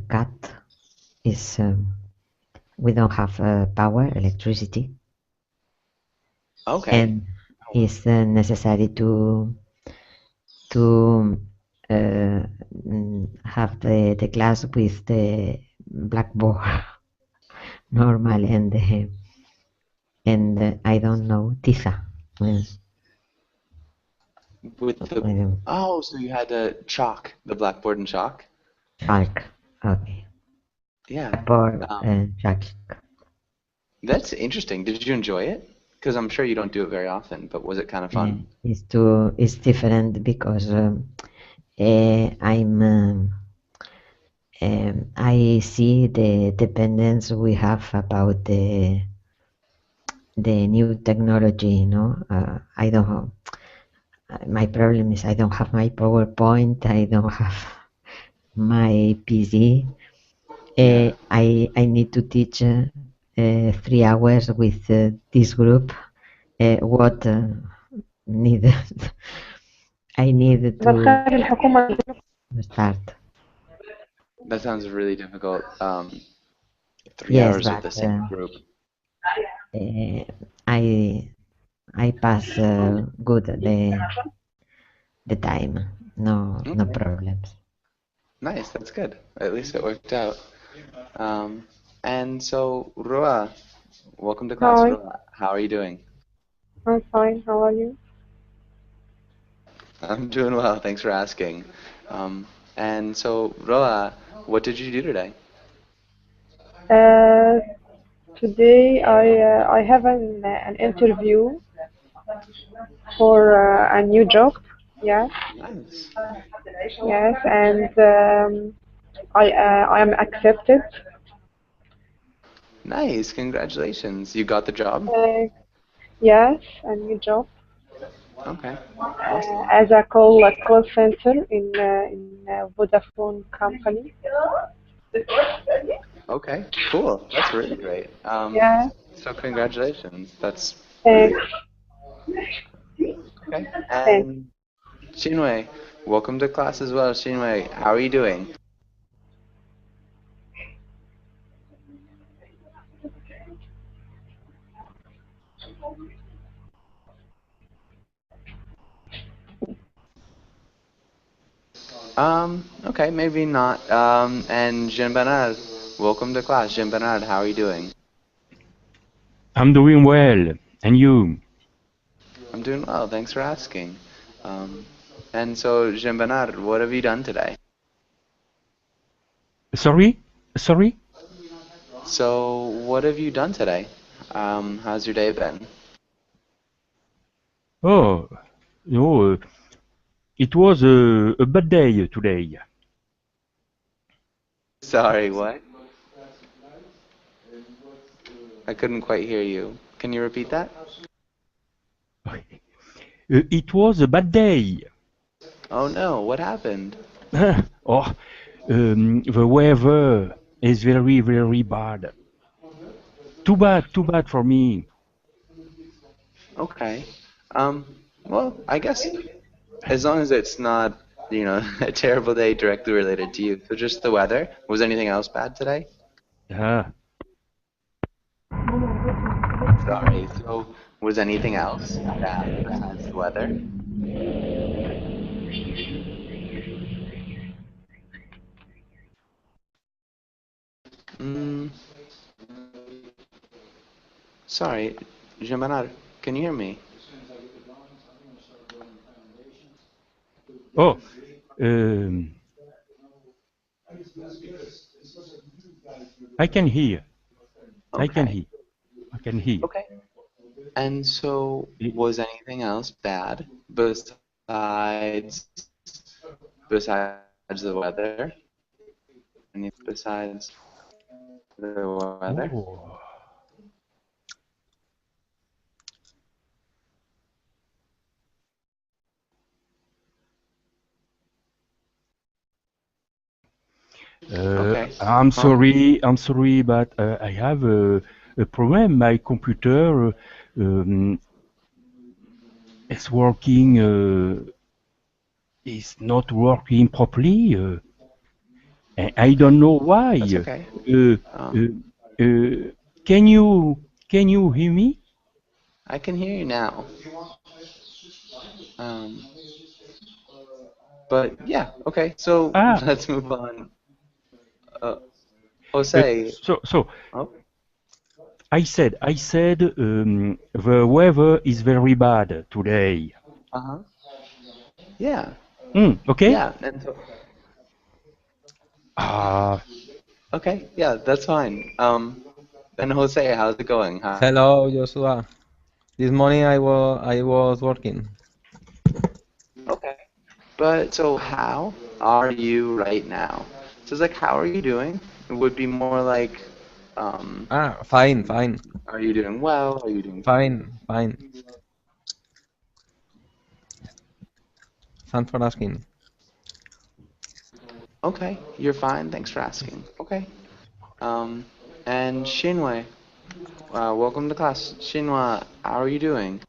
cut is we don't have power, electricity, Okay. and it's necessary to have the class with the blackboard normal and I don't know tiza. With the oh, so you had to chalk the blackboard and chalk? Chalk. Okay. Yeah. Blackboard Um, and chalk. that's interesting. Did you enjoy it? Because I'm sure you don't do it very often, but was it kind of fun? It's different because I'm I see the dependence we have about the new technology. I don't have, my problem is I don't have my PowerPoint. I don't have my PC. Yeah. I need to teach 3 hours with this group. What needed I needed to دخل الحكومة start. That sounds really difficult. 3 hours Yes, with but the same group. uh, I I pass good the time. No Okay. problems. Nice. That's good. At least it worked out. Um, and so, Roa, welcome to class, Hi, Roa. How are you doing? I'm fine. How are you? I'm doing well. Thanks for asking. And so, Roa, what did you do today? Uh, Today I have an interview for a new job. Yes, Nice. yes, and I am accepted. Nice. Congratulations. You got the job? Uh, yes, a new job Okay. Awesome. as a call center in a Vodafone company. Okay. Cool. That's really great. Yeah, So congratulations. That's really thanks, okay. thanks. And Shinwei, welcome to class as well. Shinwei, how are you doing? Okay, maybe not. And Jean Bernard, welcome to class. Jean Bernard, how are you doing? I'm doing well. And you? I'm doing well. Thanks for asking. Um, and so, Jean Bernard, what have you done today? Sorry? Sorry? So, what have you done today? How's your day been? Oh, no, it was a bad day today. Sorry, what? I couldn't quite hear you. Can you repeat that? It was a bad day. Oh no, what happened? Oh, the weather is very, very bad. Too bad for me. Okay. Um, well, I guess as long as it's not, a terrible day directly related to you. So just the weather. Was anything else bad today? Ah, Sorry. So was anything else bad besides the weather? Mm, sorry, Jamanar, can you hear me? oh, um, I can hear. I can Okay. hear. I can hear. Okay. And so was anything else bad besides the weather? Any besides the weather? Oh. Okay. Well, I'm sorry, but I have a problem. My computer um, is working, is not working properly. I don't know why. That's okay. Uh, Um, uh, uh, can you hear me? I can hear you now. Um, but yeah, okay. So Ah, let's move on. Uh, uh, Jose. so Oh, I said the weather is very bad today. uh-huh. Yeah, Okay? yeah. And so, Ah, okay, yeah, that's fine. And Jose, how's it going? Huh? Hello, Joshua. This morning I was working. Okay. But so how are you right now? So it's like, how are you doing? It would be more like, um, Fine, fine, are you doing well? Are you doing fine, fine. Thanks for asking. okay? You're fine. Thanks for asking. Okay. Um, and Shinwei, welcome to class. Shinwa, how are you doing?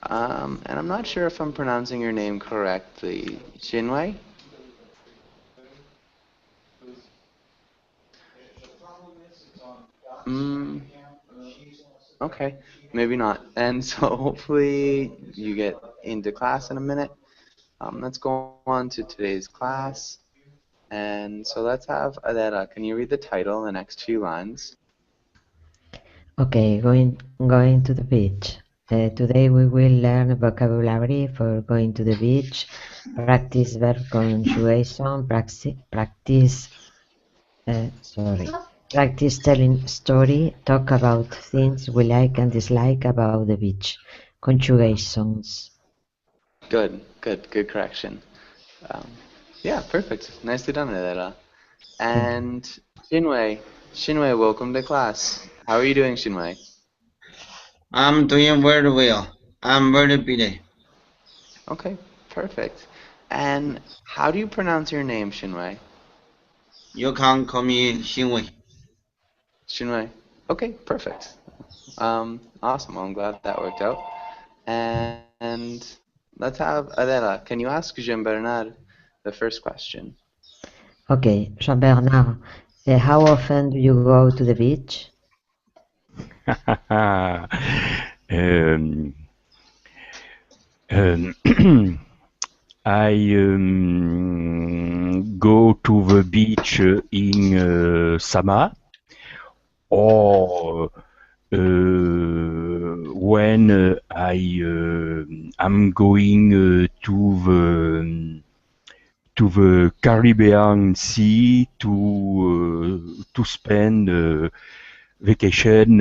And I'm not sure if I'm pronouncing your name correctly. Shinwei? Mm, okay, maybe not. And so hopefully you get into class in a minute. Let's go on to today's class. And so let's have Adela. Can you read the title in the next few lines? Okay, going to the beach. Today we will learn vocabulary for going to the beach, practice verb conjugation, practice telling story, talk about things we like and dislike about the beach, conjugations. Good correction. Um, yeah, perfect. Nicely done, Adela. Thank you. And Shinwei, welcome to class. How are you doing, Shinwei? I'm doing very well. I'm very busy. Okay, perfect. And how do you pronounce your name, Shinwei? You can call me Xinwei. Shinwei. Okay, perfect. Awesome. Well, I'm glad that worked out. And let's have Adela. Can you ask Jean Bernard the first question? Okay, Jean-Bernard, how often do you go to the beach? um, um, I go to the beach in summer or when I'm going to the Caribbean Sea to spend vacation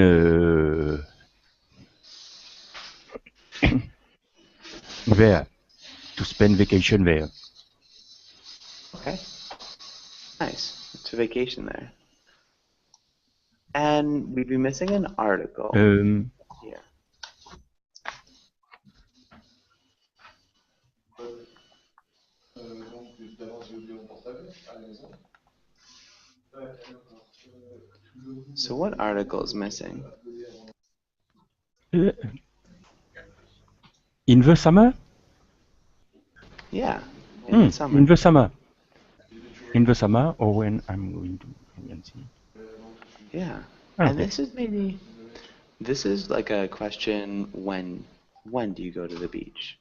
there, to spend vacation there. Okay, nice. To vacation there. And we'd be missing an article Um, here. So what article is missing? uh, in the summer? Yeah, in the summer. In the summer. In the summer or when I'm going to Caribbean Sea. Yeah. And Okay. this is like a question, when do you go to the beach?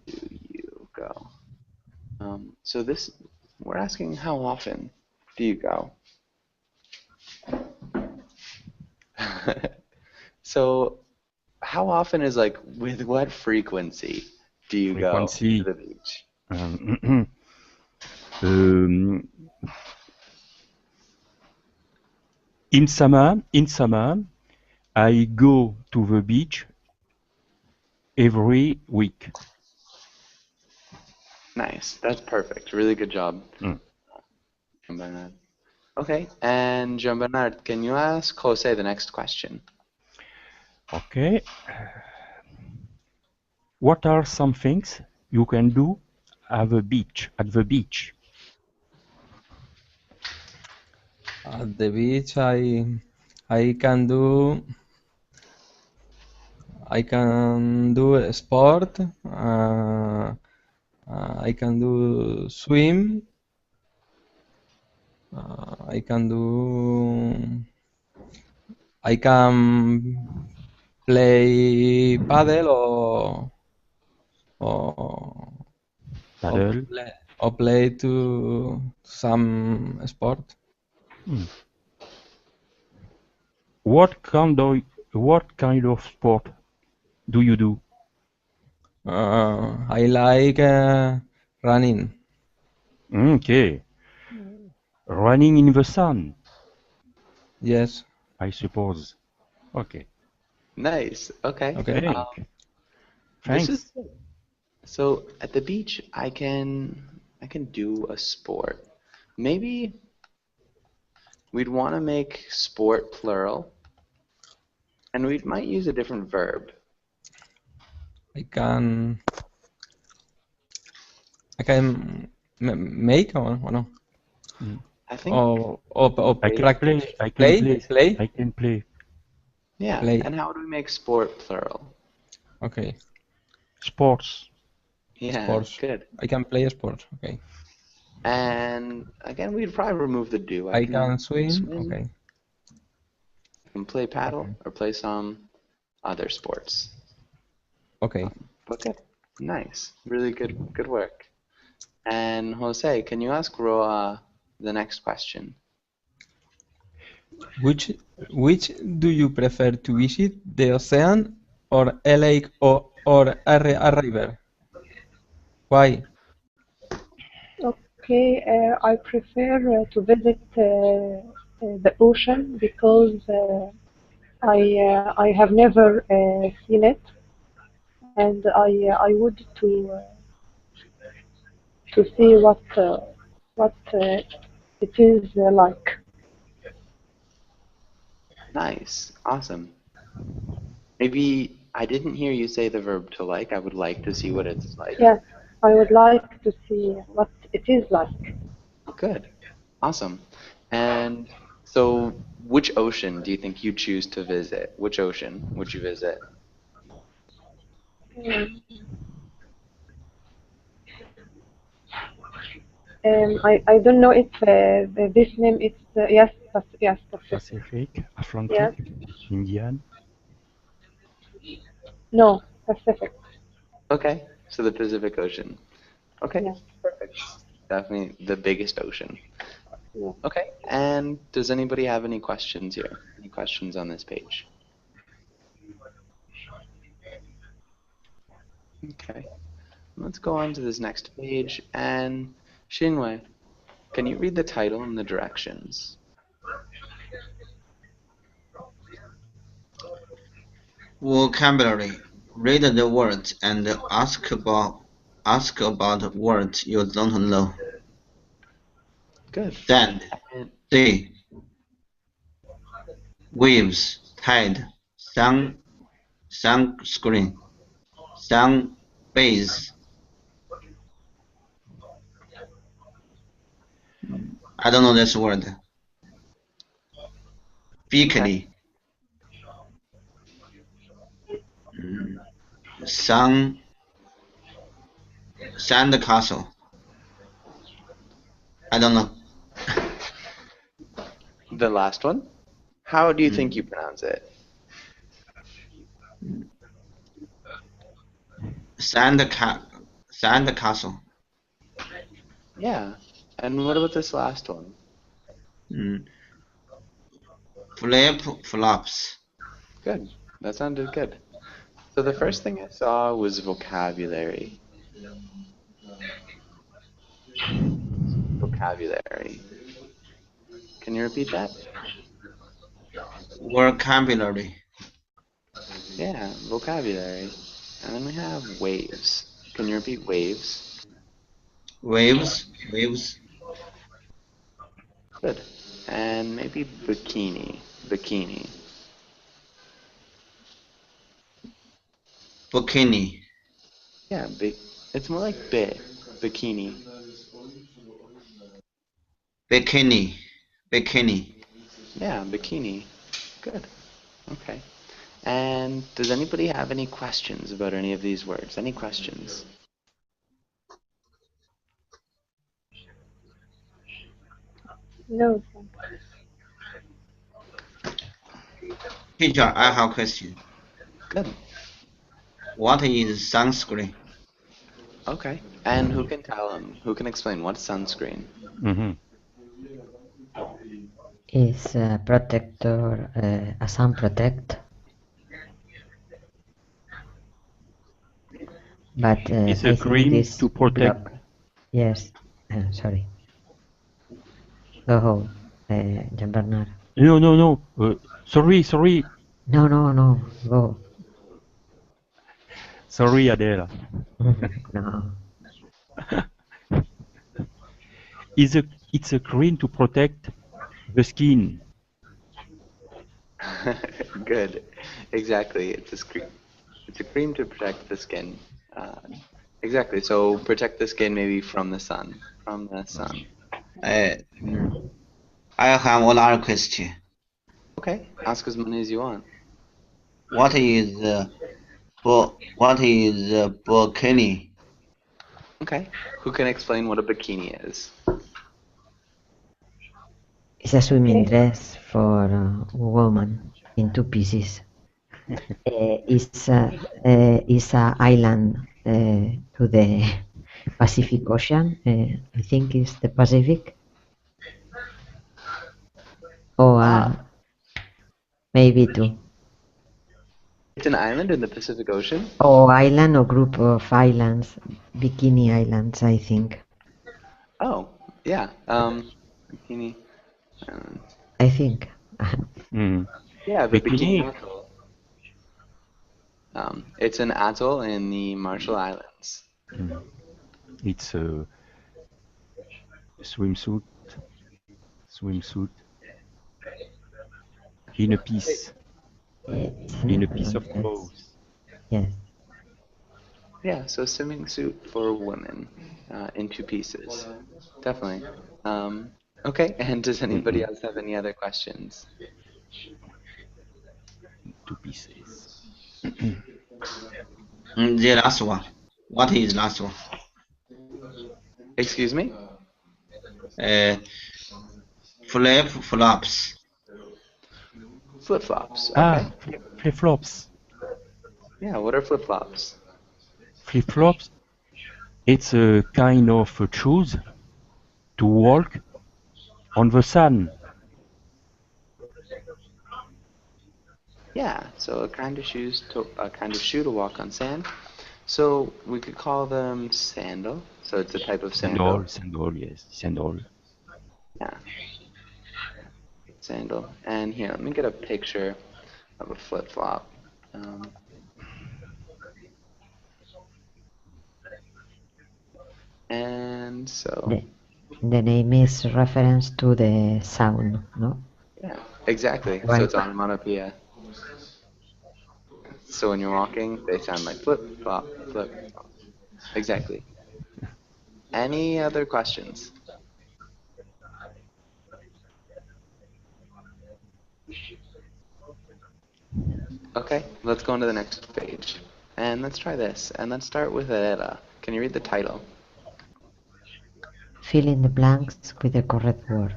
Do you go? So this, we're asking how often do you go? So how often is like, with what frequency do you go to Frequency. the beach? Um, um, in summer, I go to the beach every week. Nice. That's perfect. Really good job, Mm. Jean Bernard. Okay, and Jean Bernard, can you ask Jose the next question? Okay. What are some things you can do at the beach? At the beach. At the beach, I can do I can do sport. I can do swim. I can do. I can play paddle or Paddle. or play to some sport. What kind of sport do you do? I like running. Okay. Running in the sun, Yes. I suppose. Okay. Nice. Okay. Okay. This Thanks. is so at the beach. I can do a sport. Maybe we'd want to make sport plural, and we might use a different verb. I can make or no? I think Or I can practice. play. I can play. Play. I can play. yeah. Play. And how do we make sport plural? Okay. Sports. Yeah, Sports. good. I can play sports. Okay. And again, we'd probably remove the do. I can swim. Okay. I can play paddle or play some other sports. Okay. But good. Nice. Really good work. And Jose, can you ask Roa the next question? Which do you prefer to visit, the ocean or a lake or a river? Why? Okay, I prefer to visit the ocean because I have never seen it, and I would to see what it is like. Nice. Awesome. Maybe I didn't hear you say the verb to like. I would like to see what it's like. Yes, I would like to see what it is like. Good. Awesome. And so which ocean do you think you choose to visit? Which ocean would you visit? I don't know if this name is yes Pacific. Pacific, Atlantic, Yes. Indian. No, Pacific. Okay. So the Pacific Ocean. Okay. Yes. Perfect. Definitely the biggest ocean. Yeah. Okay. And does anybody have any questions here? Any questions on this page? Okay. Let's go on to this next page. And Shinwei, can you read the title and the directions? Vocabulary. Read the words and ask about words you don't know. Good. Sand, sea, waves, tide, sunscreen, sun base. I don't know this word. Bikini. Sand castle. I don't know. The last one? How do you think you pronounce it? Sand castle. Yeah. And what about this last one? Flops. Good. That sounded good. So the first thing I saw was vocabulary. Vocabulary. Can you repeat that? Vocabulary. Yeah, vocabulary. And then we have waves. Can you repeat waves? Waves. Good. And maybe bikini. Bikini. Bikini. Yeah, it's more like bikini. Bikini. Yeah, bikini. Good. Okay. And does anybody have any questions about any of these words? Any questions? No. Teacher, I have a question. Good. What is sunscreen? Okay. And who can tell them? Who can explain what's sunscreen? Mhm. Is a protector, a sun protect. But It's I a think cream this to protect. Yes. Sorry. Go home, Jean Bernard. No. Sorry. No. Go. Sorry, Adela. No. It's a cream to protect the skin. Good. Exactly. It's a cream to protect the skin. Exactly. So protect the skin maybe from the sun. From the sun. I have another question. Okay. Ask as many as you want. What is bikini? Okay. Who can explain what a bikini is? It's a swimming dress for a woman in two pieces. It's a island to the Pacific Ocean. I think it's the Pacific. Or maybe two. It's an island in the Pacific Ocean. Or island or group of islands. Bikini Islands, I think. Oh, yeah. Bikini Island. I think. Mm. Yeah, the Bikini. Bikini Atoll. It's an atoll in the Marshall Islands. It's a swimsuit in a piece of clothes. Yes. Yeah, so swimming suit for women in two pieces. Definitely. Okay, and does anybody else have any other questions? Two pieces. The last one. What is last one? Excuse me? Flip-flops. Flip-flops. Okay. Flip-flops. Yeah, what are flip-flops? Flip-flops. It's a kind of shoes to walk on the sun. Yeah, so a kind of shoe to walk on sand. So we could call them sandal. So it's a type of sandal. Sandal, yes, sandal. Yeah. Sandal. And here, let me get a picture of a flip-flop. And so. The name is reference to the sound, no? Yeah, exactly. Right. So it's onomatopoeia. So when you're walking, they sound like flip-flop, flip-flop. Exactly. Any other questions? Okay, let's go on to the next page. And let's try this. And let's start with Ella. Can you read the title? Fill in the blanks with the correct word.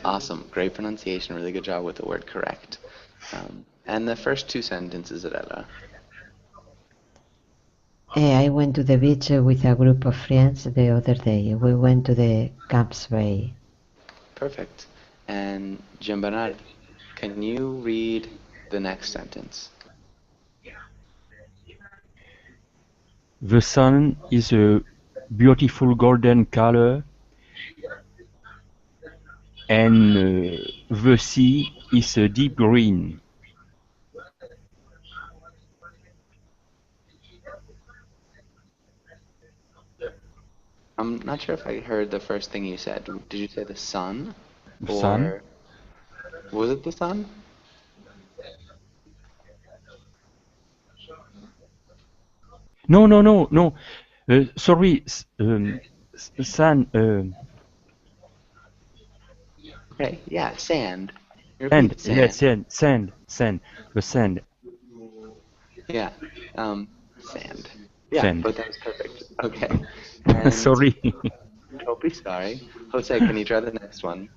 Awesome. Great pronunciation. Really good job with the word correct. And the first two sentences, Ella. I went to the beach with a group of friends the other day. We went to the Camps Bay. Perfect. And Jean Bernard, can you read the next sentence? The sun is a beautiful golden color, and the sea is a deep green. I'm not sure if I heard the first thing you said. Did you say the sun? The sun? Was it the sun? No. Sorry, sun. Okay, yeah, sand. you Sand. repeat Yes, sand. sand. The sand. Yeah. Sand. Yeah, Sand. but that was perfect. Okay. And Sorry. don't be sorry. Jose, can you try the next one?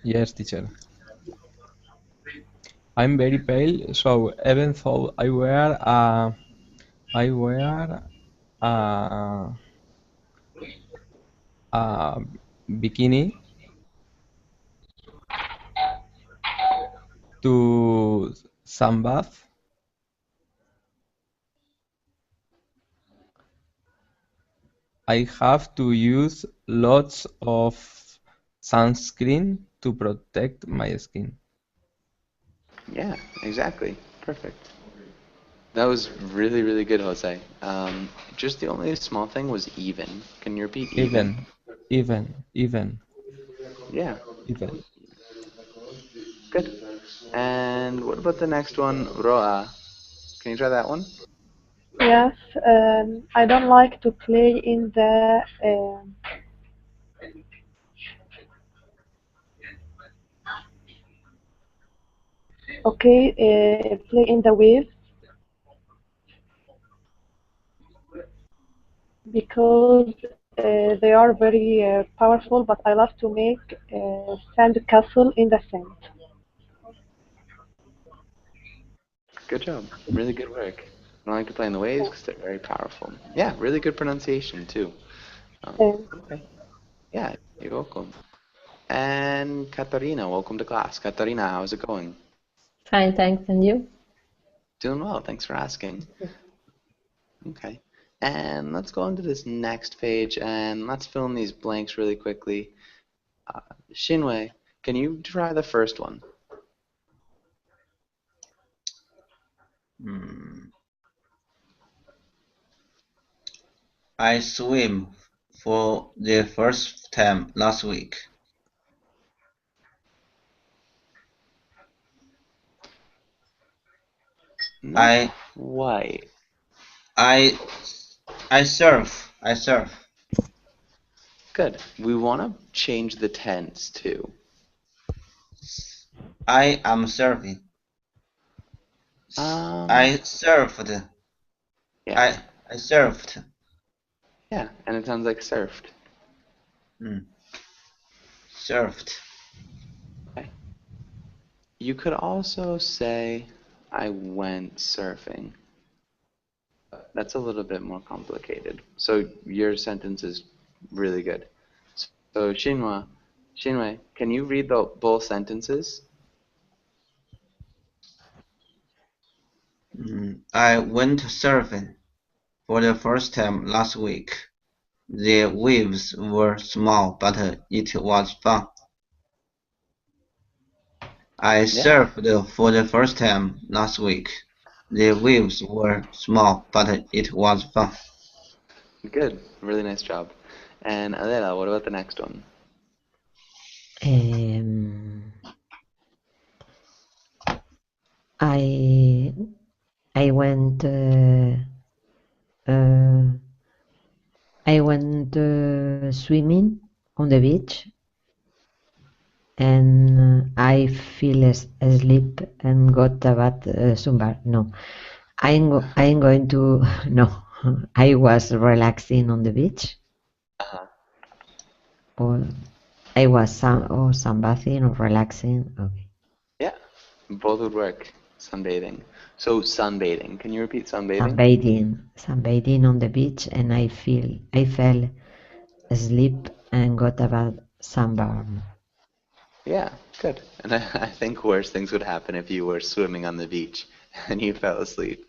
Yes, teacher. I'm very pale, so even though I wear a bikini to sunbath, I have to use lots of sunscreen to protect my skin. Yeah, exactly. Perfect. That was really, really good, Jose. Just the only small thing was even. Can you repeat even? Even. Yeah, Even. good. And what about the next one, Roa? Can you try that one? Yes, I don't like to play in the play in the waves because they are very powerful. But I love to make sand castle in the sand. Good job. Really good work. I don't like to play in the waves because they're very powerful. Yeah, really good pronunciation too. Okay. Yeah, you're welcome. And Katarina, welcome to class. Katarina, how's it going? Fine, thanks. And you? Doing well. Thanks for asking. Okay. And let's go into this next page and let's fill in these blanks really quickly. Shinwei, can you try the first one? I swim for the first time last week. Not quite. I surf. Good. We want to change the tense too. I am surfing. I surfed. Yeah. I surfed. Yeah, and it sounds like surfed. Surfed. Okay. You could also say, I went surfing. That's a little bit more complicated. So your sentence is really good. So Shinwei, can you read both sentences? I went surfing for the first time last week. The waves were small, but it was fun. I surfed for the first time last week. The waves were small, but it was fun. Good. Really nice job. And Adela, what about the next one? I went swimming on the beach and I fell asleep and got a bad sunburn. No, I'm going to no. I was relaxing on the beach, or I was sunbathing or relaxing. Okay. Yeah, both would work. Sunbathing. So sunbathing. Can you repeat sunbathing? Sunbathing on the beach, and I fell asleep and got a bad sunburn. Yeah, good. And I think worse things would happen if you were swimming on the beach and you fell asleep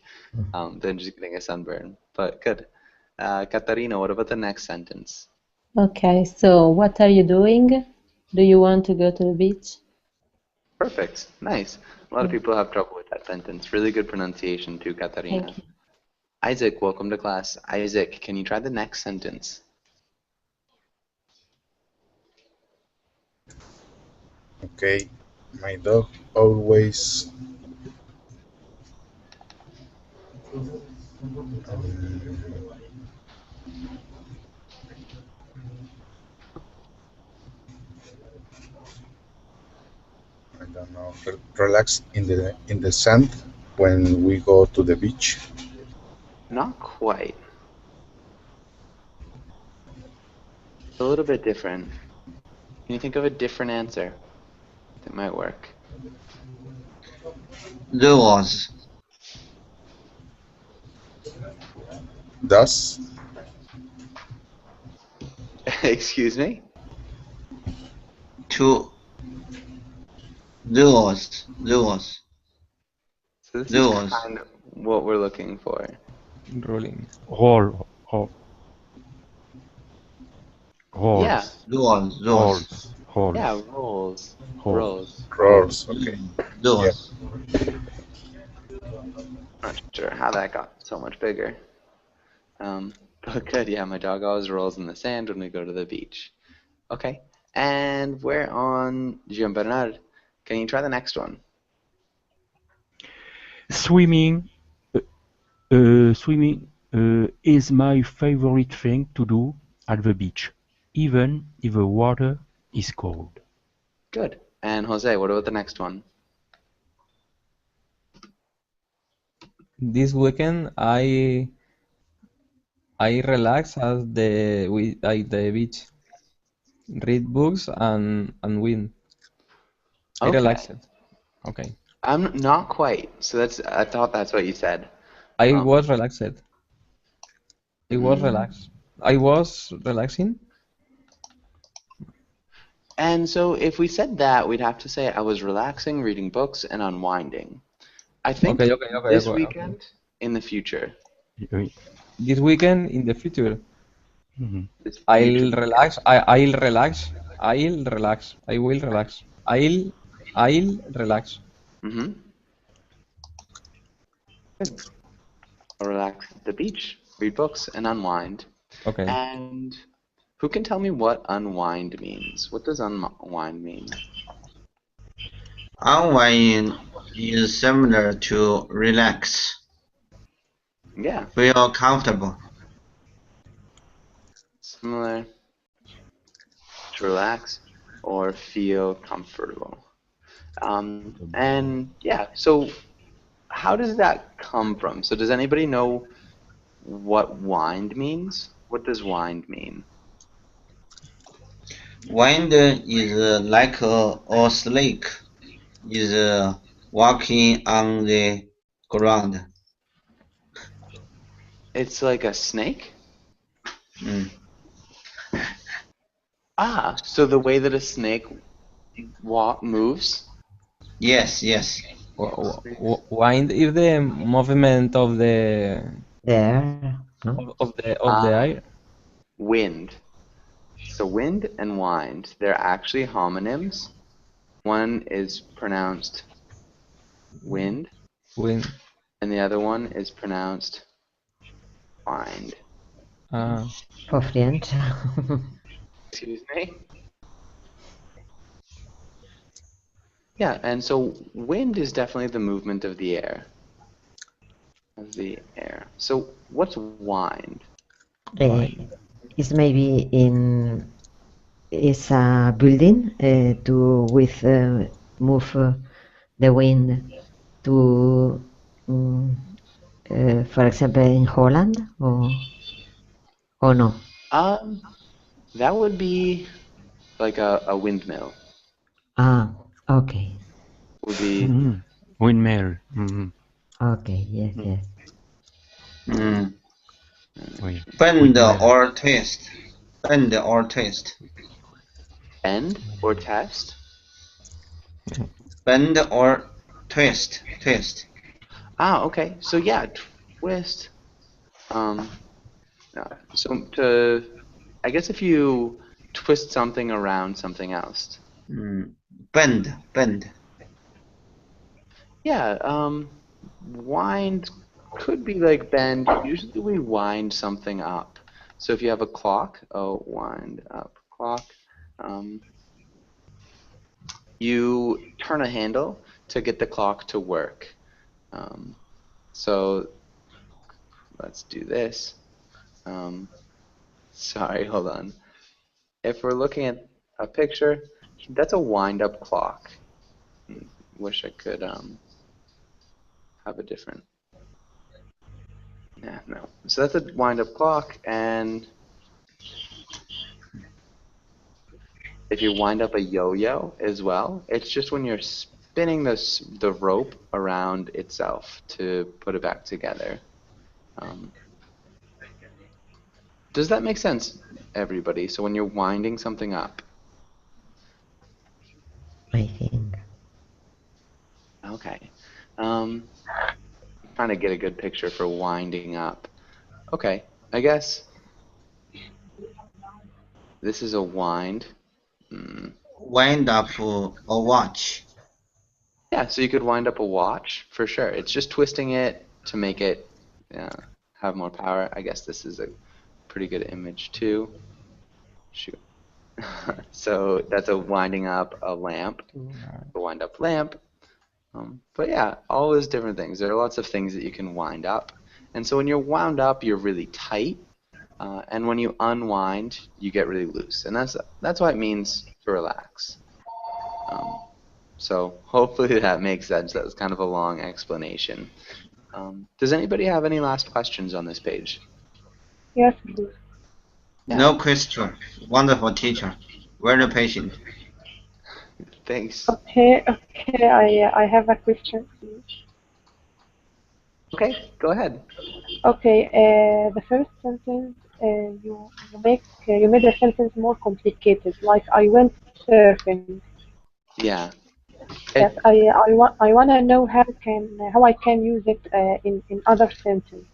than just getting a sunburn. But good. Katarina, what about the next sentence? Okay, so what are you doing? Do you want to go to the beach? Perfect. Nice. A lot of people have trouble with that sentence. Really good pronunciation too, Katarina. Thank you. Isaac, welcome to class. Isaac, can you try the next sentence? Okay, my dog always Relax in the sand when we go to the beach. Not quite. A little bit different. Can you think of a different answer that might work? Those. Thus, Excuse me? To. Those. So this is Those. kind of what we're looking for. Rolling. Roll. Oh. Rolls. Yeah. Those. Rolls. Rolls. Yeah, rolls. Rolls. roars. Okay. Those. Not sure how that got so much bigger. But good, yeah, my dog always rolls in the sand when we go to the beach. Okay, and we're on Jean Bernard. Can you try the next one? Swimming. Swimming is my favorite thing to do at the beach, even if the water is cold. Good. And Jose, what about the next one? This weekend I relax at the beach, read books and win. I Okay. relax it. Okay. I'm not quite. So I thought that's what you said. I was relaxed. I was Mm. relaxed. I was relaxing. And so if we said that, we'd have to say I was relaxing, reading books, and unwinding. I think Okay. this weekend in the future. Oui. This weekend in the future, Mhm. This I'll future. relax. I'll relax. I'll relax. I will relax. I'll relax. Mm-hmm. Good. I'll relax at the beach, read books, and unwind. Okay. And who can tell me what unwind means? What does unwind mean? Unwind is similar to relax. Yeah, Feel comfortable. similar to relax or feel comfortable. And yeah, so how does that come from? So does anybody know what wind means? What does wind mean? Wind is like a snake is walking on the ground. It's like a snake? Mm. Ah, so the way that a snake moves? Yes. Wind is the movement of the There, no? of the air. Wind. So wind and wind, they're actually homonyms. One is pronounced wind, Wind. and the other one is pronounced wind. For French. Excuse me? Yeah, and so wind is definitely the movement of the air. So what's wind? It's maybe it's a building with move the wind to, for example, in Holland or no? That would be like a windmill. Ah, okay. Would be Mhm. Windmill. Mhm. Okay, yes. Mm. Oui. Bend Windmill. or twist. Bend or twist. bend or test. Bend or twist. Twist. Ah, okay. So yeah, twist. So I guess if you twist something around something else. Mm. Bend. Yeah, wind could be like bend. Usually we wind something up. So if you have a clock, wind up clock. You turn a handle to get the clock to work. So let's do this. Sorry, hold on. If we're looking at a picture, that's a wind-up clock. wish I could have a different. Yeah, no. So that's a wind-up clock, and if you wind up a yo-yo as well, it's just when you're spinning the rope around itself to put it back together. Does that make sense, everybody? So when you're winding something up. I think. Okay. Trying to get a good picture for winding up. Okay, I guess this is a wind. Wind up a watch. Yeah, so you could wind up a watch for sure. It's just twisting it to make it have more power. I guess this is a pretty good image too. Shoot. So that's a winding up a lamp, a wind up lamp. But yeah, all those different things. There are lots of things that you can wind up. And so when you're wound up, you're really tight. And when you unwind, you get really loose. And that's what it means to relax. So hopefully that makes sense. That was kind of a long explanation. Does anybody have any last questions on this page? Yes, please. Yeah. No question. Wonderful teacher. Very patient. Thanks. Okay, I have a question, please. Okay, go ahead. Okay, the first sentence, you made the sentence more complicated. Like I went surfing. Yeah. Yes, I wanna know how I can use it in other sentences.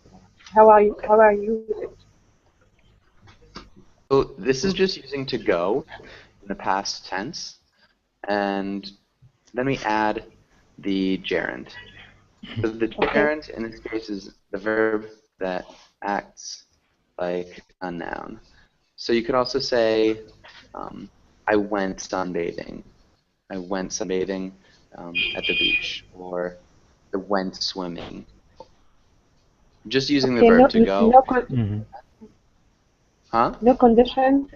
How I use it. So this is just using to go in the past tense, and then we add the gerund. So the gerund in this case is the verb that acts like a noun. So you could also say, I went sunbathing. I went sunbathing at the beach, or I went swimming. Just using the verb to go. Huh? No conditions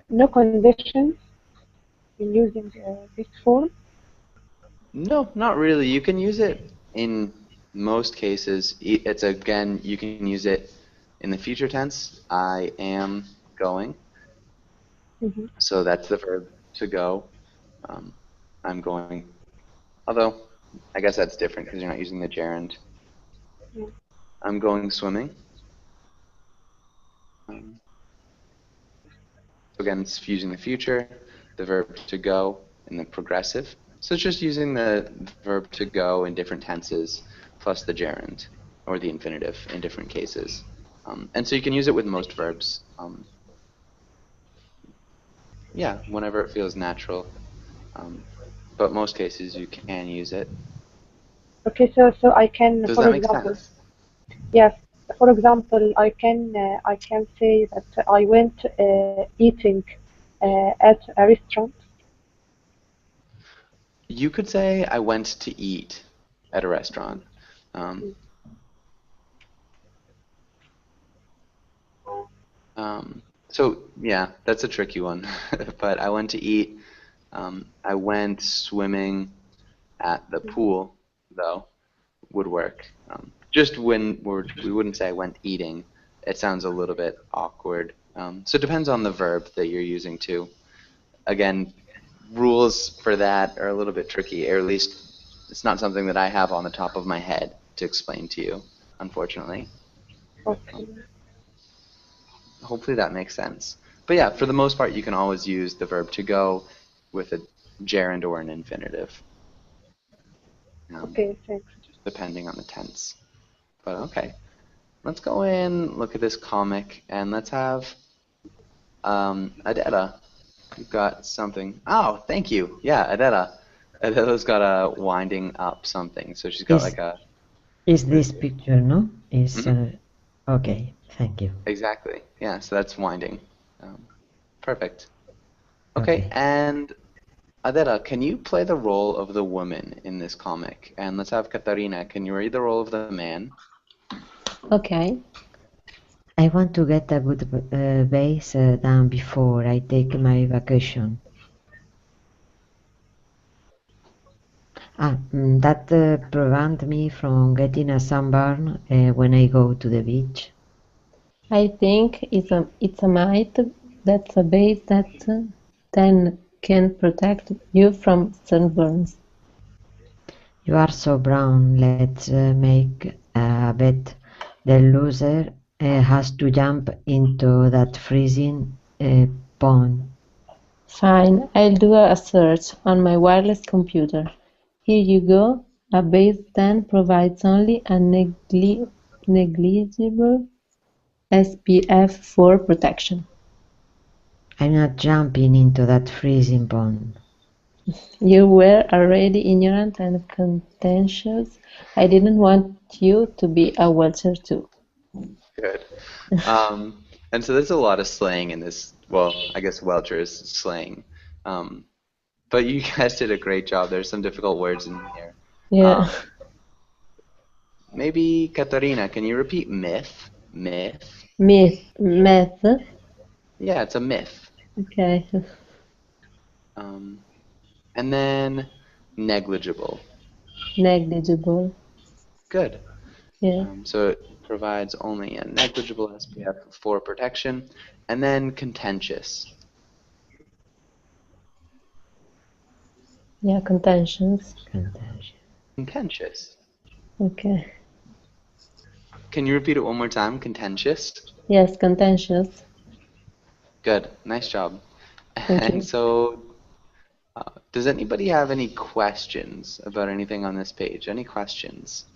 in using this form. No, not really. You can use it in most cases. It's again, you can use it in the future tense. I am going. Mm-hmm. So that's the verb to go. I'm going. Although, I guess that's different because you're not using the gerund. Yeah. I'm going swimming. Again, it's using the future, the verb to go, and the progressive. So it's just using the verb to go in different tenses, plus the gerund, or the infinitive in different cases. And so you can use it with most verbs. Yeah, whenever it feels natural. But most cases you can use it. Okay, so I can, Does for that make example, sense? yes. For example, I can say that I went eating at a restaurant. You could say I went to eat at a restaurant. So yeah, that's a tricky one. But I went to eat. I went swimming at the pool, though, would work. Just when we wouldn't say I went eating. It sounds a little bit awkward. So it depends on the verb that you're using too. Again, rules for that are a little bit tricky, or at least it's not something that I have on the top of my head to explain to you, unfortunately. Okay. Hopefully that makes sense. But yeah, for the most part, you can always use the verb to go with a gerund or an infinitive. Okay, thanks. Depending on the tense. But okay, let's go in, look at this comic, and let's have Adela. You've got something. Oh, thank you. Yeah, Adela. Adela's got a winding up something, so she's got like a. Is this picture, no? Is okay. Thank you. Exactly. Yeah. So that's winding. Perfect. Okay, and Adela, can you play the role of the woman in this comic? And let's have Katarina. Can you read the role of the man? Okay. I want to get a good base done before I take my vacation. That prevent me from getting a sunburn when I go to the beach. I think it's a myth. That's a base that then can protect you from sunburns. You are so brown. Let's make a bet. The loser has to jump into that freezing pond. Fine, I'll do a search on my wireless computer. Here you go. A base then provides only a negligible SPF 4 protection. I'm not jumping into that freezing pond. You were already ignorant and contentious. I didn't want you to be a welcher too. Good. And so there's a lot of slang in this. Well, I guess Welcher is slang. But you guys did a great job. There's some difficult words in here. Yeah. Maybe, Katarina, can you repeat myth? Myth. Meth. Yeah, it's a myth. Okay. And then negligible. Negligible. Good. Yeah. So it provides only a negligible SPF 4 protection. And then contentious. Yeah, contentious. Contentious. Okay. Can you repeat it one more time? Contentious. Yes, contentious. Good. Nice job. Thank And you. so, does anybody have any questions about anything on this page? Any questions?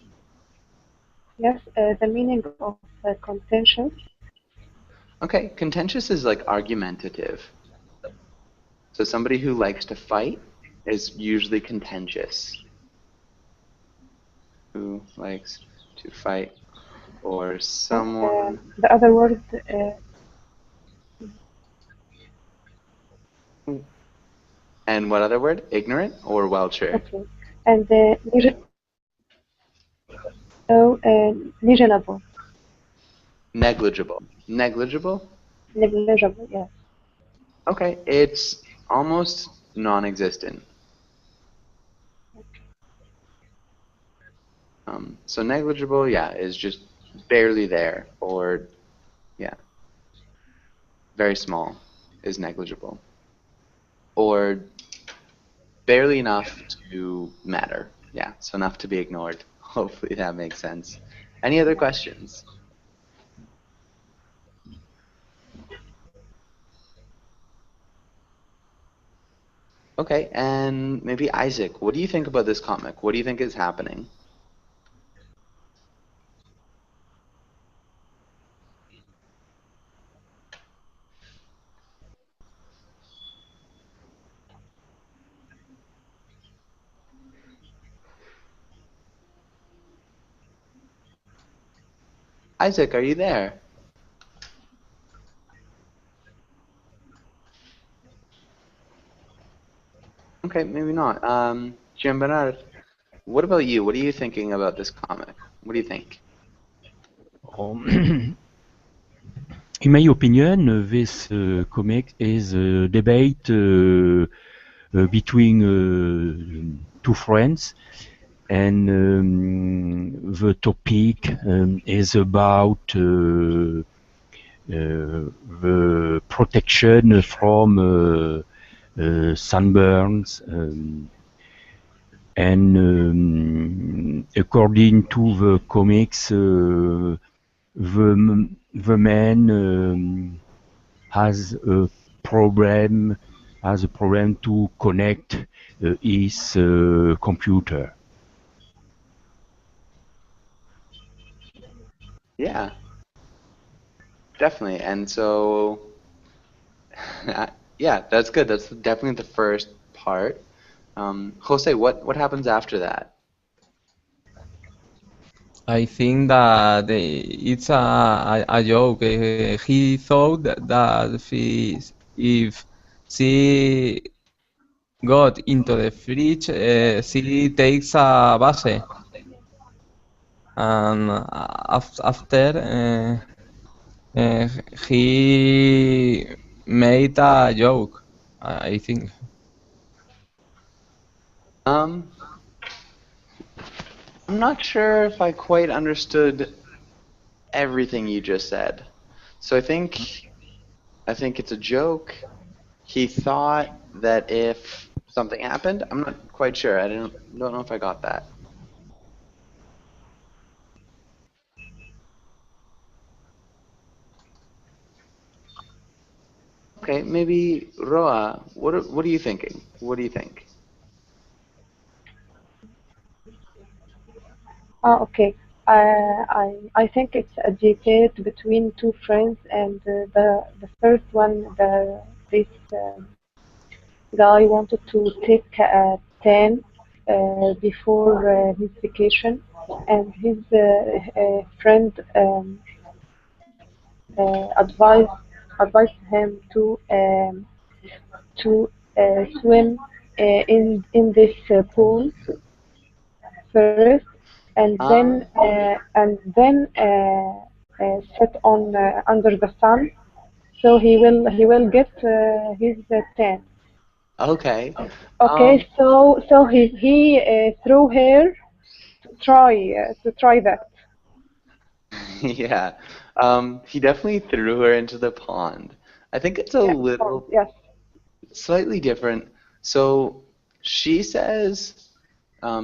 Yes, the meaning of contentious. Okay, contentious is like argumentative. So somebody who likes to fight is usually contentious. Who likes to fight, or someone. The other word, And what other word? Ignorant or Welcher? okay, and negligible. Negligible. Negligible? Negligible, yes. Okay, it's almost non-existent. So negligible, yeah, is just barely there, or yeah, very small is negligible, or barely enough to matter. Yeah, so enough to be ignored. Hopefully that makes sense. Any other questions? Okay, and maybe Isaac, what do you think about this comic? What do you think is happening? Isaac, are you there? Okay, maybe not. Jean-Bernard, what about you? What are you thinking about this comic? What do you think? In my opinion, this comic is a debate between two friends, and the topic is about the protection from sunburns, and according to the comics, the man has a problem to connect his computer. Yeah, definitely. And so, yeah, that's good. That's definitely the first part. Jose, what happens after that? I think that it's a joke. He thought that if she got into the fridge, she takes a base. And after, he made a joke, I think. I'm not sure if I quite understood everything you just said. So I think it's a joke. He thought that if something happened, I'm not quite sure. I don't know if I got that. Okay, maybe Roa, what are you thinking? What do you think? Okay. I think it's a debate between two friends, and the first one, this guy wanted to take a tan before his vacation, and his friend advised him to swim in this pool first, and then sit on under the sun, so he will get his tan. Okay. Okay, so he threw her to try that. Yeah. He definitely threw her into the pond. I think it's a Yeah, pond. little Yes. slightly different. So she says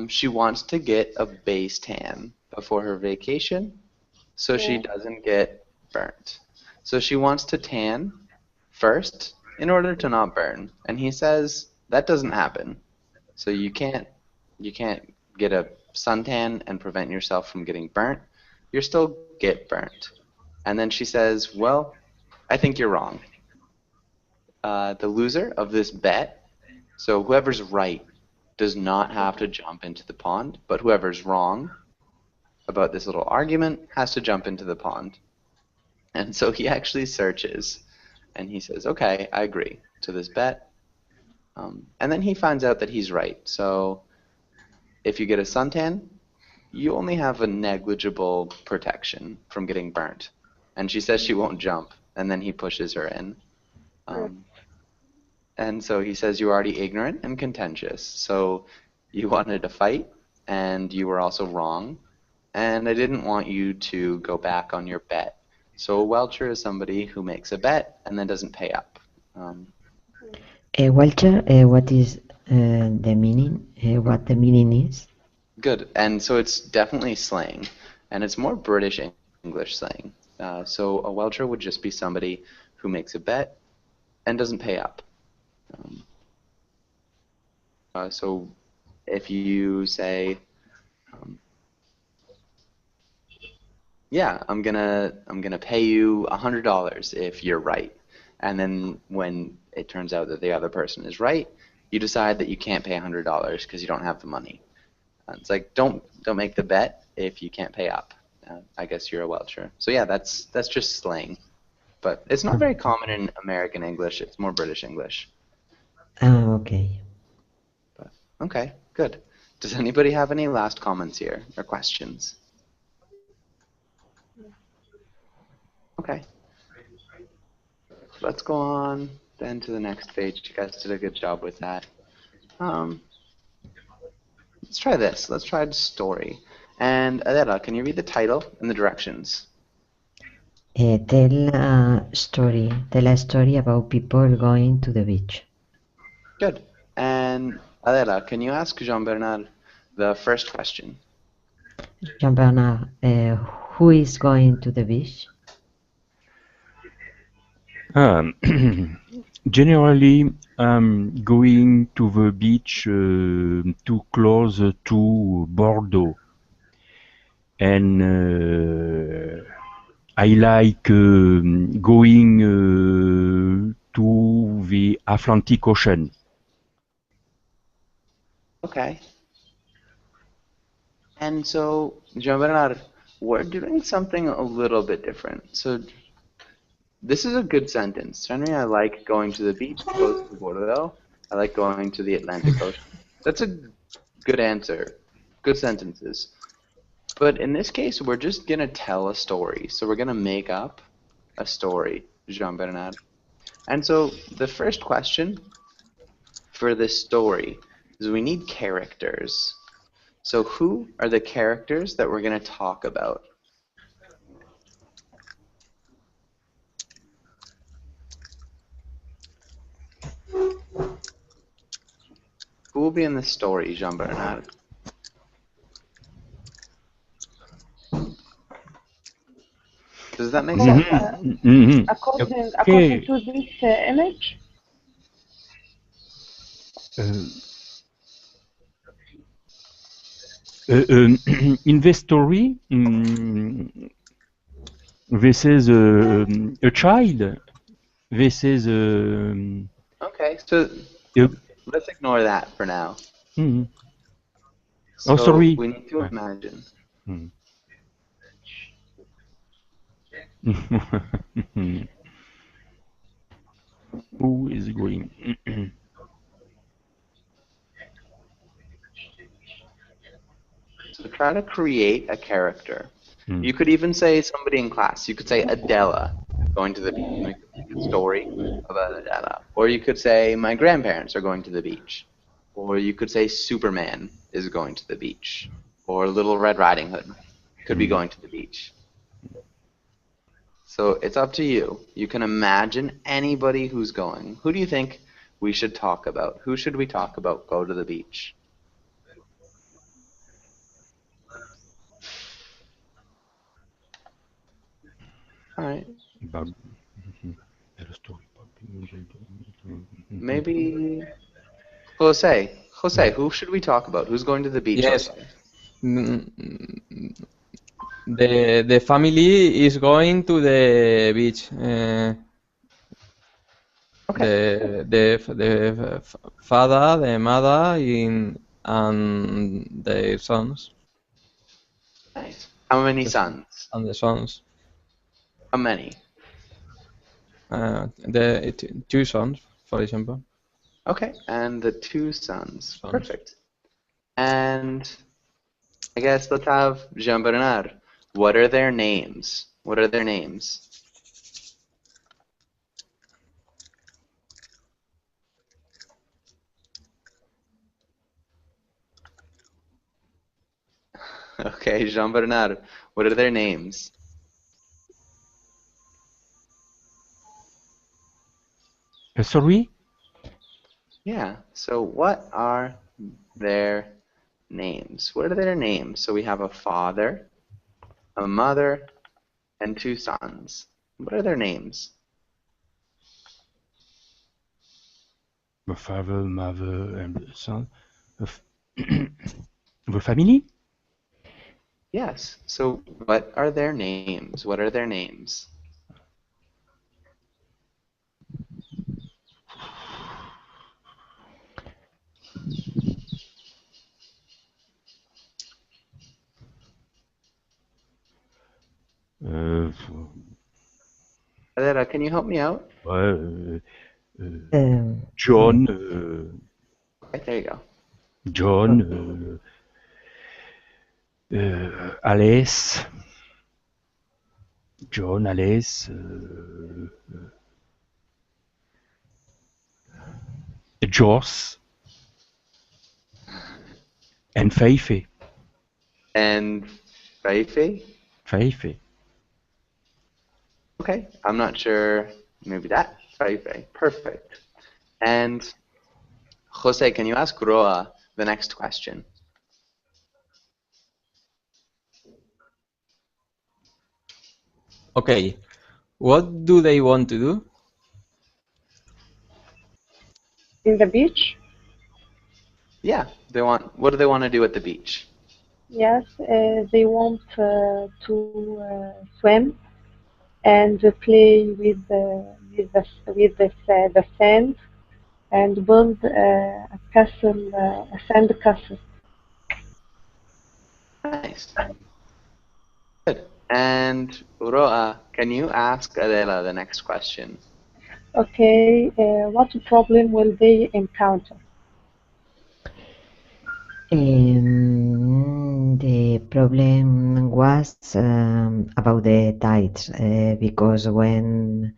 she wants to get a base tan before her vacation so she Yeah. doesn't get burnt. So she wants to tan first in order to not burn. And he says that doesn't happen. So you can't get a suntan and prevent yourself from getting burnt. You still get burnt. And then she says, "Well, I think you're wrong. The loser of this bet, so whoever's right does not have to jump into the pond, but whoever's wrong about this little argument has to jump into the pond." And so he actually searches and he says, "Okay, I agree to this bet." And then he finds out that he's right. So if you get a suntan, you only have a negligible protection from getting burnt. And she says she won't jump, and then he pushes her in. Um, and so he says you're already ignorant and contentious. So you wanted to fight, and you were also wrong. And I didn't want you to go back on your bet. So a welcher is somebody who makes a bet and then doesn't pay up. Walter, what is the meaning? What the meaning is? Good. And so it's definitely slang, and it's more British English slang. So a welcher would just be somebody who makes a bet and doesn't pay up. So if you say, "Yeah, I'm gonna pay you $100 if you're right," and then when it turns out that the other person is right, you decide that you can't pay $100 because you don't have the money. It's like don't make the bet if you can't pay up. I guess you're a welcher. So yeah, that's just slang, but it's not very common in American English. It's more British English. Okay. But, okay, good. Does anybody have any last comments here or questions? Okay. Let's go on then to the next page. You guys did a good job with that. Let's try this. Let's try the story. And Adela, can you read the title and the directions? Tell a story. Tell a story about people going to the beach. Good. And Adela, can you ask Jean-Bernard the first question? Jean-Bernard, who is going to the beach? Generally, I'm going to the beach too close to Bordeaux, and I like going to the Atlantic Ocean. Okay. And so, Jean-Bernard, we're doing something a little bit different. So this is a good sentence. Generally, I like going to the beach close to Bordeaux. I like going to the Atlantic Ocean. That's a good answer. Good sentences. But in this case, we're just going to tell a story. So we're going to make up a story, Jean-Bernard. And so the first question for this story is we need characters. So who are the characters that we're going to talk about? Who will be in the story, Jean-Bernard? Does that make sense? According Okay. to this image, In the story, this is a child. This is Okay, so a- let's ignore that for now. mm. So Oh, sorry. we need to imagine. Who is going? So try to create a character. Mm. You could even say somebody in class. You could say Adela going to the beach. And we could make a story about Adela. Or you could say my grandparents are going to the beach. Or you could say Superman is going to the beach. Or Little Red Riding Hood could be going to the beach. So it's up to you. You can imagine anybody who's going. Who do you think we should talk about? Who should we talk about go to the beach? All right. Maybe Jose. Jose, who should we talk about? Who's going to the beach? Yes. Jose? The family is going to the beach. The father, the mother, and the sons. Nice. How many sons? And the sons. How many? Two sons, for example. Okay, and the two sons. Perfect. And I guess let's have Jean-Bernard. What are their names? What are their names? Okay, Jean-Bernard, what are their names? Sorry? Yeah, so what are their names? What are their names? So we have a father, a mother, and two sons. What are their names? The father, mother, and the son. The family? Yes, so what are their names? What are their names? Adela, can you help me out? John. Okay, there you go. John. Alice. John, Alice. Joss. And Feife. And Feife? Feife. Okay, I'm not sure. Maybe that. Feife. Perfect. And Jose, can you ask Roa the next question? Okay. What do they want to do? in the beach, Yeah, what do they want to do at the beach? yes, they want to swim and play with the sand and build a castle, a sand castle. Nice. Good. And Roa, can you ask Adela the next question? Okay, what problem will they encounter? The problem was about the tides because when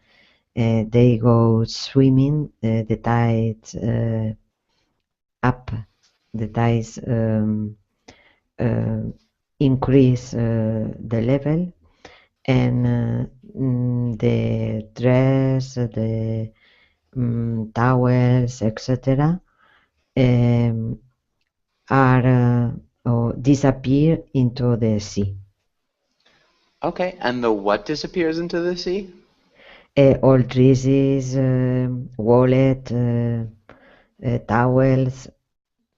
they go swimming, the tides up, the tides increase the level, and the dress, the towels, etc., are or disappear into the sea. Okay, and the what disappears into the sea? All dresses, wallet, towels,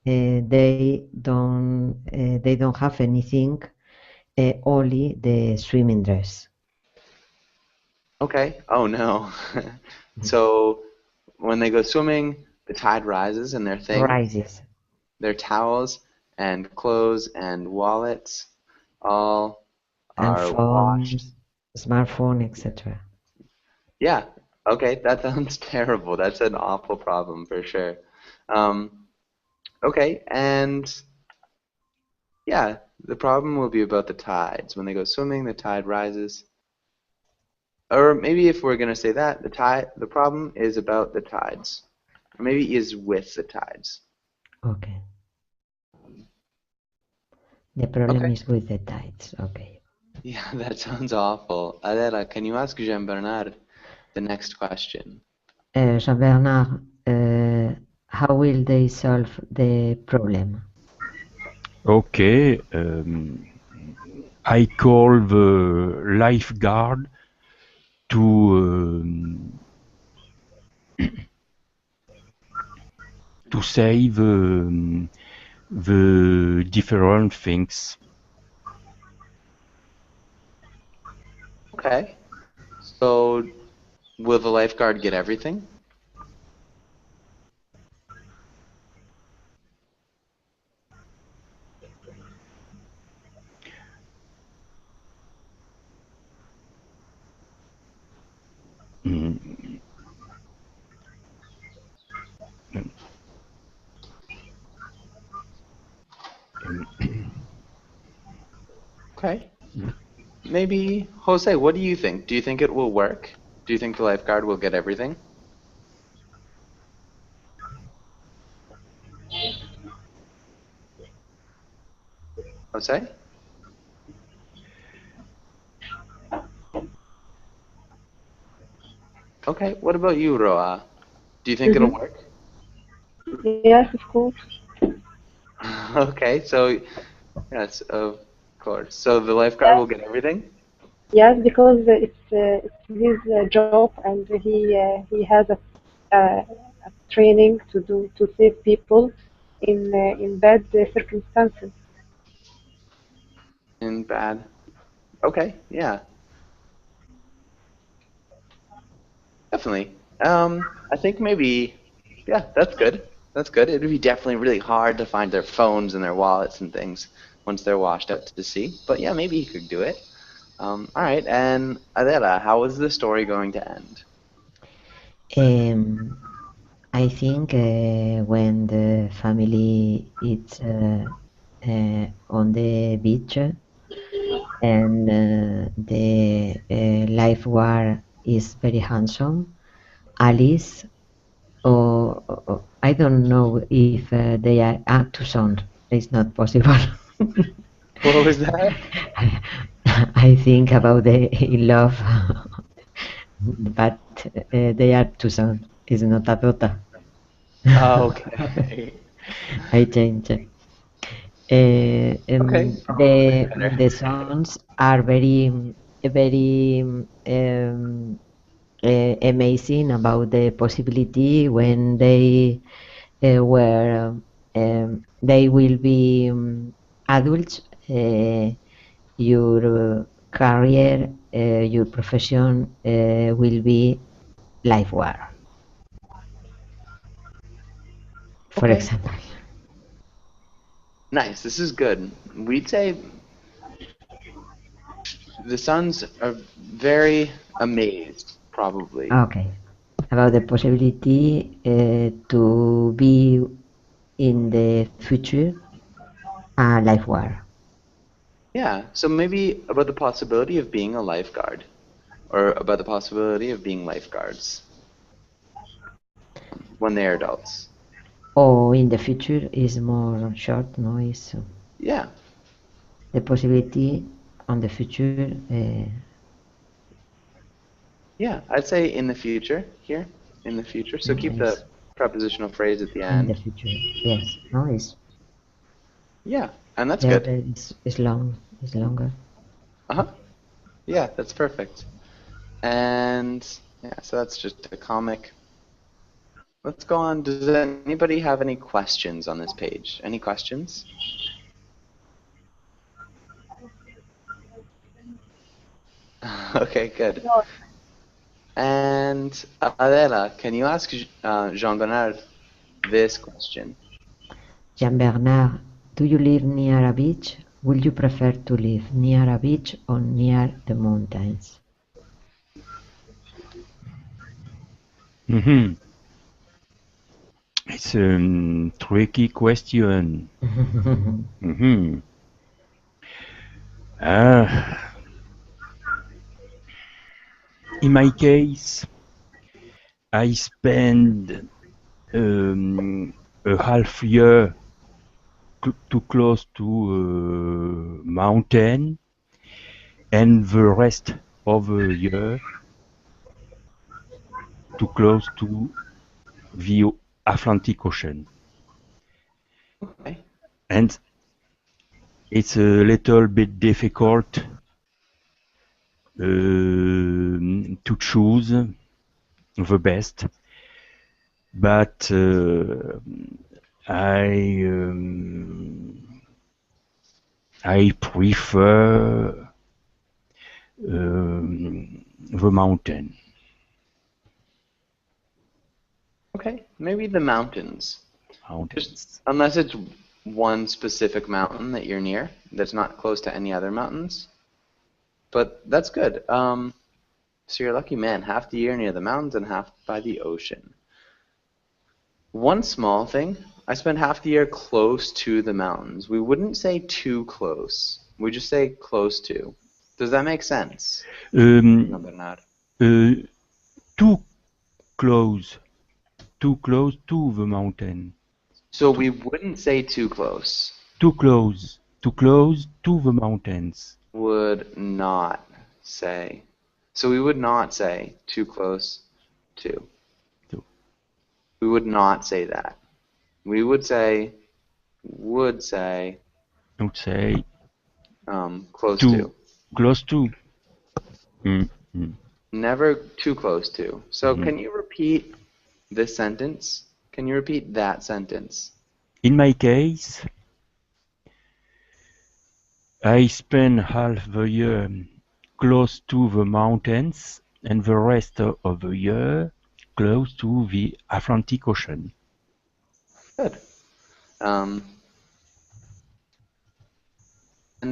they don't have anything, only the swimming dress. Okay. Oh no. So when they go swimming, the tide rises and Rises their towels and clothes and wallets all and are washed. phone, smartphone, etc. Yeah. Okay, that sounds terrible. That's an awful problem for sure. Um, okay, and yeah, the problem will be about the tides. When they go swimming, the tide rises. Or maybe if we're going to say that, the problem is about the tides. Or maybe is with the tides. Okay. The problem Okay. is with the tides. Okay. Yeah, that sounds awful. Adela, can you ask Jean Bernard the next question? Jean-Bernard, how will they solve the problem? Okay, I call the lifeguard to save the different things. Okay. So will the lifeguard get everything? Mm. Okay. Maybe, Jose, what do you think? Do you think it will work? Do you think the lifeguard will get everything? Jose? Okay, what about you, Roa? Do you think it'll work? Yes, of course. Okay, so yes, of course. So the lifeguard will get everything? Yes, because it's his job, and he has a training to save people in bad circumstances. In bad. Okay, yeah, definitely. I think maybe, yeah, that's good. That's good. It would be definitely really hard to find their phones and their wallets and things once they're washed out to sea. But yeah, maybe he could do it. All right, and Adela, how is the story going to end? I think when the family is on the beach, and the lifeguard is very handsome, Alice, or I don't know if they are too sound. It's not possible. What was that? I think about the in love, but they are too sound. It's not a daughter. Oh, okay. I changed. Okay. The songs are very amazing about the possibility when they will be adults. Your career, your profession will be lifeguard, for Okay. example. Nice. This is good. We'd say the sons are very amazed, probably. Okay. About the possibility to be in the future a lifeguard. Yeah. So maybe about the possibility of being a lifeguard, or about the possibility of being lifeguards when they are adults. Or in the future is more short noise. Yeah. the possibility on the future. Yeah, I'd say in the future here, in the future. So keep Yes. the prepositional phrase at the In the end. future, yes. No, it's Yeah, and that's the good. other is long, is longer. Uh-huh. Yeah, that's perfect. And yeah, so that's just a comic. Let's go on. Does anybody have any questions on this page? Any questions? Okay, good. No, And Adela, can you ask Jean-Bernard this question? Jean-Bernard, do you live near a beach? Would you prefer to live near a beach or near the mountains? Mhm. It's a tricky question. Mhm. In my case, I spend a half year too close to a mountain, and the rest of the year too close to the Atlantic Ocean. Okay. And it's a little bit difficult to choose the best, but I prefer the mountain. Okay, maybe the mountains. Mountains. Unless it's one specific mountain that you're near that's not close to any other mountains. But that's good. So you're a lucky man. Half the year near the mountains and half by the ocean. One small thing, I spend half the year close to the mountains. We wouldn't say too close. We just say close to. Does that make sense? Bernard? Too close to the mountain. So we wouldn't say too close. Too close to the mountains. Would not say. So we would not say too close to. We would not say that. We would say Would say close to. Close to. Mm-hmm. Never too close to. So can you repeat this sentence? Can you repeat that sentence? In my case, I spend half the year close to the mountains and the rest of the year close to the Atlantic Ocean. Good. And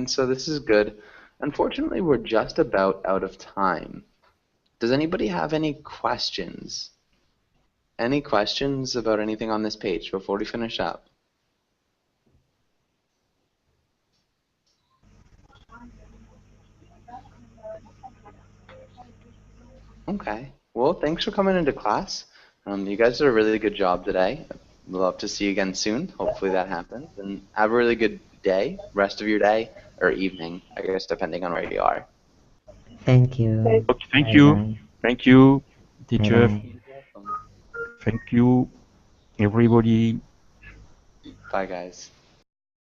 so this is good. Unfortunately, we're just about out of time. Does anybody have any questions? Any questions about anything on this page before we finish up? Okay. Well, thanks for coming into class. You guys did a really good job today. I'd love to see you again soon. Hopefully that happens. And have a really good day, rest of your day, or evening, I guess, depending on where you are. Thank you. Okay, thank Bye you. bye. Thank you, teacher. Bye-bye. Thank you, everybody. Bye, guys.